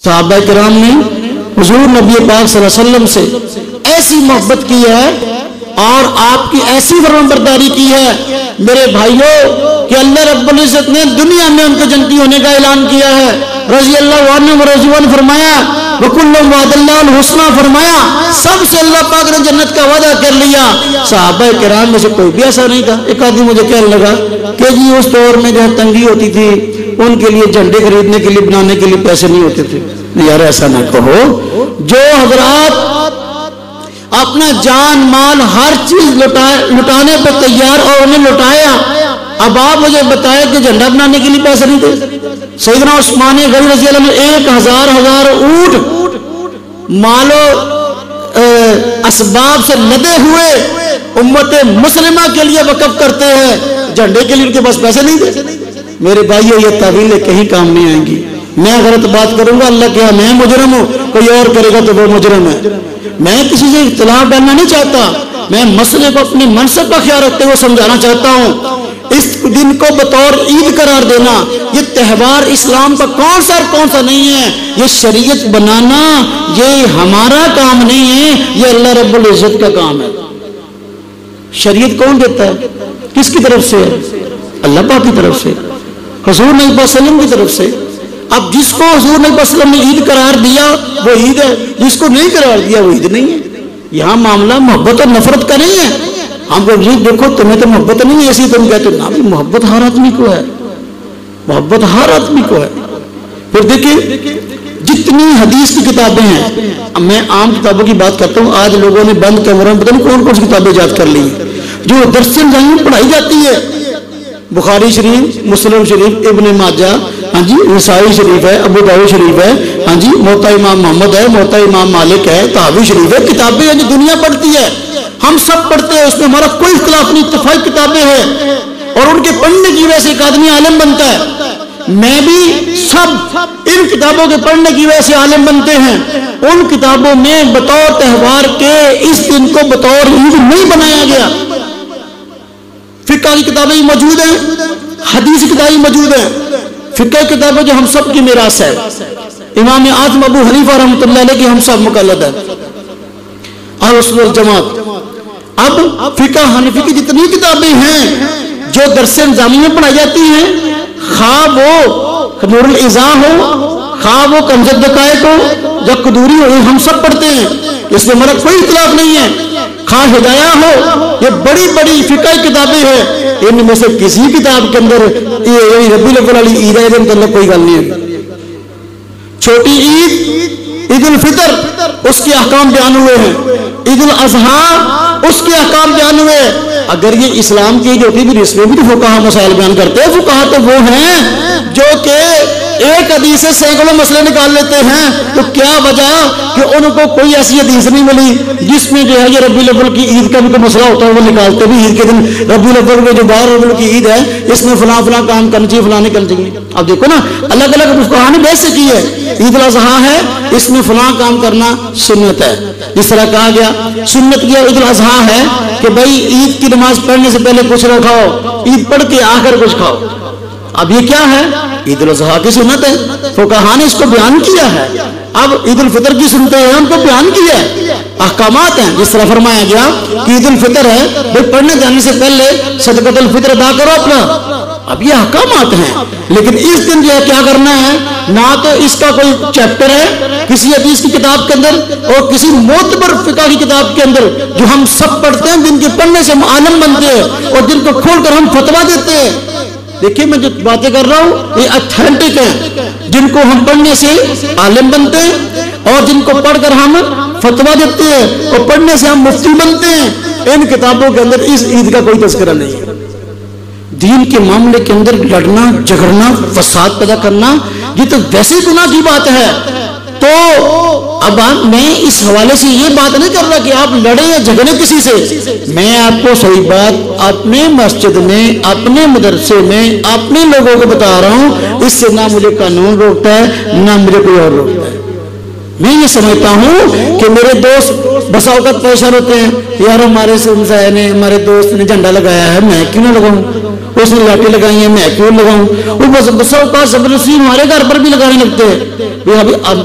صحابہ کرام نے حضور نبی پاک صلی اللہ علیہ وسلم سے ایسی محبت کی ہے اور آپ کی ایسی فرمانبرداری کی ہے میرے بھائیوں کہ اللہ رب العزت نے دنیا میں ان کے جنتی ہونے کا اعلان کیا ہے. رضی اللہ عنہ ورضوان فرمایا, وَكُلٌّ وَعَدَ اللَّهُ الْحُسْنَى فرمایا, سب سے اللہ پاک نے جنت کا وعدہ کر لیا. صحابہ کرام میں سے کوئی بھی ایسا نہیں تھا. ایک آدمی مجھے کہنے لگا کہ جی اس دور میں جو تنگی ہوتی تھی ان کے لیے جھنڈے خریدنے کے لیے بنانے کے لیے پیسے نہیں ہوتے تھے. یار ایسا نہ کہو. جو حضرات اپنا جان مال ہر چیز لٹانے پہ تیار اور انہیں لٹایا, اب آپ مجھے بتائیں کہ جھنڈا بنانے کے لیے پیسے نہیں تھے. سیدنا عثمان غنی رضی اللہ عنہ 1000 اونٹ مالو اسباب سے لدے ہوئے امت مسلمہ کے لیے وقف کرتے ہیں, جھنڈے کے لیے ان کے پاس پیسے نہیں تھے. میرے بھائیو یہ تعویلیں کہیں کام نہیں آئیں گی. میں غلط بات کروں گا اللہ کے ہاں میں مجرم ہوں, کوئی اور کرے گا تو وہ مجرم ہے. میں کسی سے اختلاف ڈالنا نہیں چاہتا, میں مسئلے کو اپنے منصب کا خیال رکھتے ہوئے سمجھانا چاہتا ہوں. اس دن کو بطور عید قرار دینا, یہ تہوار اسلام کا کون سا نہیں ہے, یہ شریعت بنانا یہ ہمارا کام نہیں ہے, یہ اللہ رب العزت کا کام ہے. شریعت کون دیتا ہے, کس کی طرف سے ہے؟ اللہ پاک کی طرف سے, حضور نبی صلی اللہ علیہ وسلم کی طرف سے. اب جس کو حضور نبی صلی اللہ علیہ وسلم نے عید قرار دیا وہ عید ہے, جس کو نہیں قرار دیا وہ عید نہیں ہے. یہاں معاملہ محبت اور نفرت کا نہیں ہے. ہم کو جی دیکھو تمہیں تو محبت نہیں ہے ایسی تم کہتے ہو, نہ محبت ہر آدمی کو ہے, محبت ہر آدمی کو ہے. پھر دیکھیں جتنی حدیث کی کتابیں ہیں, میں عام کتابوں کی بات کرتا ہوں, آج لوگوں نے بند کمروں میں پتہ نہیں کون کون سی کتابیں ایجاد کر لی ہیں جو درس نظام میں پڑھائی جاتی ہے. بخاری شریف, مسلم شریف, ابن ماجہ, ہاں جی نسائی شریف ہے, ابو داؤد شریف ہے, ہاں جی موطا امام محمد ہے, موطا امام مالک ہے, طحاوی شریف ہے. کتابیں ہیں جو دنیا پڑھتی ہے, ہم سب پڑھتے ہیں, اس میں ہمارا کوئی اختلاف نہیں, اتفاقی کتابیں ہیں اور ان کے پڑھنے کی وجہ سے ایک آدمی عالم بنتا ہے. میں بھی سب ان کتابوں کے پڑھنے کی وجہ سے عالم بنتے ہیں. ان کتابوں میں بطور تہوار کے اس دن کو بطور عید نہیں بنایا گیا. فقہ کی کتابیں موجود ہیں, حدیث کی کتابیں موجود ہیں. فقہ کی کتابیں جو ہم سب کی میراث ہے, امام اعظم ابو حنیفہ رحمۃ اللہ علیہ کی ہم سب مقلد ہیں, اہل سنت والجماعت. اب فقہ حنفی کی جتنی کتابیں ہیں جو درس نظامی میں پڑھائی جاتی ہیں, خواہ وہ نور الازاں ہو, خواہ وہ کنز الدقائق ہو یا قدوری ہو, ہم سب پڑھتے ہیں, اس میں ہمارا کوئی اختلاف نہیں ہے. خواہ ہدایہ ہو, یہ بڑی بڑی فقہ کتابیں ہیں, ان میں سے کسی کتاب کے اندر یہ ربیع الاول والی عید ہے ان کے اندر کوئی گل نہیں ہے. چھوٹی عید عید الفطر اس کے احکام بیان ہوئے ہیں, عید الاضحیٰ اس کے احکام بیان ہوئے. اگر یہ اسلام کی عید ہوتی بھی اس میں بھی تو فقہا مسائل بیان کرتے ہیں. فقہا تو وہ ہیں جو کہ ایک حدیث سے سینکڑوں مسئلے نکال لیتے ہیں, تو کیا وجہ کہ ان کو کوئی ایسی حدیث نہیں ملی جس میں جو ہے یہ ربیع الاول کی عید کا بھی کوئی مسئلہ ہوتا ہے, وہ نکالتے بھی عید کے دن ربیع الاول میں جو 12 ربیع الاول کی عید ہے اس میں فلاں فلاں کام کرنا چاہیے, فلاں نہیں کرنا چاہیے. اب دیکھو نا الگ الگ فقہا نے بحث کی ہے. عید الاضحیٰ ہے, اس میں فلاں کام کرنا سنت ہے, جس طرح کہا گیا سنت کیا. عید الاضحیٰ ہے کہ بھائی عید کی نماز پڑھنے سے پہلے کچھ نہ کھاؤ, عید پڑھ کے آ کر کچھ کھاؤ. اب یہ کیا ہے, عید الاضحیٰ کی سنت ہے, فقہا نے اس کو بیان کیا ہے. اب عید الفطر کی سنتیں ہیں, ان کو بیان کیا ہے, احکامات ہیں. جس طرح فرمایا گیا کہ عید الفطر ہے بھائی پڑھنے جانے سے پہلے صدقۃ الفطر ادا کرو اپنا. اب یہ احکامات ہیں, لیکن اس دن جو ہے کیا کرنا ہے, نہ تو اس کا کوئی چیپٹر ہے کسی حدیث کی کتاب کے اندر اور کسی معتبر فقہ کی کتاب کے اندر جو ہم سب پڑھتے ہیں, جن کے پڑھنے سے ہم عالم بنتے ہیں اور جن کو کھول کر ہم فتویٰ دیتے ہیں. دیکھیے میں جو باتیں کر رہا ہوں یہ اتھینٹک ہیں, جن کو ہم پڑھنے سے عالم بنتے ہیں اور جن کو پڑھ کر ہم فتویٰ دیتے ہیں اور پڑھنے سے ہم مفتی بنتے ہیں. ان کتابوں کے اندر اس عید کا کوئی تذکرہ نہیں ہے. دین کے معاملے کے اندر لڑنا جھگڑنا فساد پیدا کرنا یہ تو ویسے گناہ کی بات ہے. تو اب میں اس حوالے سے یہ بات نہیں کر رہا کہ آپ لڑیں یا جھگڑیں کسی سے. میں آپ کو صحیح بات اپنے مسجد میں, اپنے مدرسے میں, اپنے لوگوں کو بتا رہا ہوں. اس سے نہ مجھے قانون روکتا ہے نہ مجھے کوئی اور روکتا ہے. میں یہ سمجھتا ہوں کہ میرے دوست بسا اوقات پریشان ہوتے ہیں، یار ہمارے ہمارے دوست نے جھنڈا لگایا ہے، میں کیوں نہ لگاؤں، اس نے لاٹھی لگائی ہے، میں کیوں لگاؤں، وہ بسا اوقات زبردستی ہمارے گھر پر بھی لگانے لگتے ہیں۔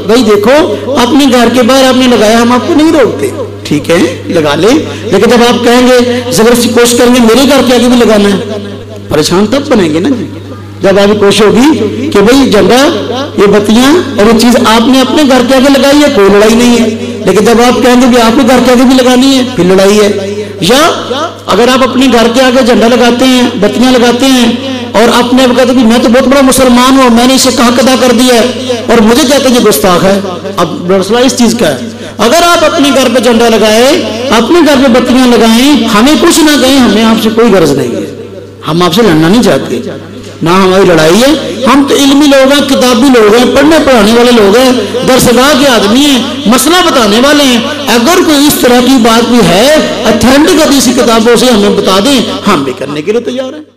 بھائی دیکھو اپنے گھر کے باہر آپ نے لگایا، ہم آپ کو نہیں روکتے، ٹھیک ہے لگا لیں، لیکن جب آپ کہیں گے زبردستی کوشش کریں گے میرے گھر کے آگے بھی لگانا ہے، پریشان تب بنیں گے نا جی، جب آپ کی کوشش ہوگی کہ بھئی جھنڈا یہ بتیاں اور یہ چیز آپ نے اپنے گھر کے آگے لگائی ہے، کوئی لڑائی نہیں ہے، لیکن جب آپ کہیں گے بھی آپ کے گھر کے آگے بھی لگانی ہے، پھر لڑائی ہے۔ یا اگر آپ اپنے گھر کے آگے جھنڈا لگاتے ہیں، بتیاں لگاتے ہیں اور اپنے آپ کہتے ہیں میں تو بہت بڑا مسلمان ہوں، میں نے اسے حق ادا کر دیا ہے، اور مجھے کہتے ہیں یہ گستاخ ہے، اب مسئلہ اس چیز کا ہے۔ اگر آپ اپنے گھر پہ جھنڈا لگائے، اپنے گھر پہ بتیاں لگائیں، ہمیں کچھ نہ کہیں، ہمیں آپ سے کوئی غرض نہیں ہے، ہم آپ سے لڑنا نہیں چاہتے، نہ ہماری لڑائی ہے، ہم تو علمی لوگ ہیں، کتابی لوگ ہیں، پڑھنے پڑھانے والے لوگ ہیں، درسگاہ کے آدمی ہیں، مسئلہ بتانے والے ہیں۔ اگر کوئی اس طرح کی بات بھی ہے اتھینٹک حدیثی کتابوں سے ہمیں بتا دیں، ہم بھی کرنے کے لیے تیار ہیں۔